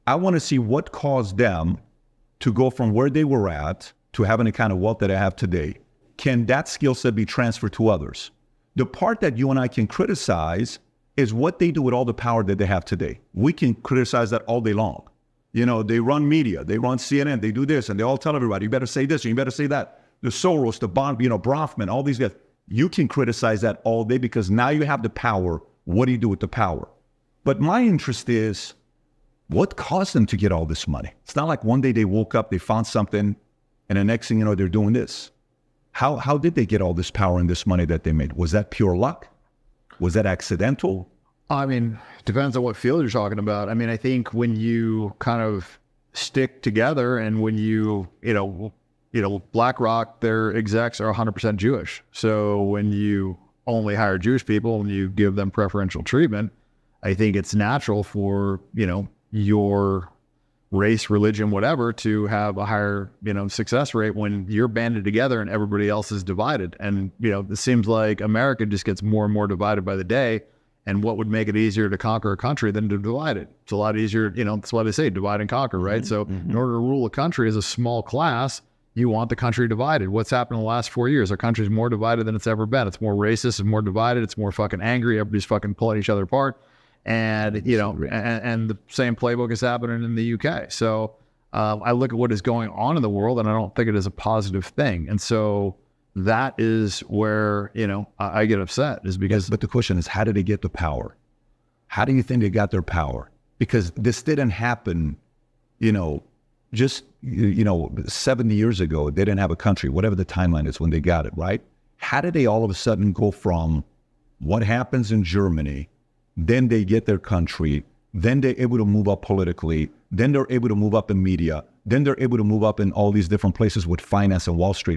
I want to see what caused them to go from where they were at to having the kind of wealth that I have today. Can that skill set be transferred to others? The part that you and I can criticize is what they do with all the power that they have today. We can criticize that all day long. You know, they run media, they run CNN, they do this, and they all tell everybody, you better say this, and you better say that. The Soros, the Bond, Bronfman, all these guys. You can criticize that all day because now you have the power. What do you do with the power? But my interest is, what caused them to get all this money? It's not like one day they woke up, they found something, and the next thing you know, they're doing this. How did they get all this power and this money that they made? Was that pure luck? Was that accidental? I mean, depends on what field you're talking about. I mean, I think when you kind of stick together and when you BlackRock, their execs are 100% Jewish. So when you only hire Jewish people and you give them preferential treatment, I think it's natural for, your race, religion, whatever, to have a higher, success rate when you're banded together and everybody else is divided. And, it seems like America just gets more and more divided by the day. And what would make it easier to conquer a country than to divide it? It's a lot easier, that's why they say divide and conquer, right? Mm-hmm. So in order to rule a country as a small class, you want the country divided. What's happened in the last 4 years? Our country's more divided than it's ever been. It's more racist, it's more divided, it's more fucking angry. Everybody's fucking pulling each other apart. And, and the same playbook is happening in the UK. So I look at what is going on in the world and I don't think it is a positive thing. And so that is where, I get upset is because... Yes, but the question is, how did they get the power? How do you think they got their power? Because this didn't happen, just, 70 years ago. They didn't have a country, whatever the timeline is when they got it, right? How did they all of a sudden go from what happens in Germany, then they get their country, then they're able to move up politically, then they're able to move up in media, then they're able to move up in all these different places with finance and Wall Street.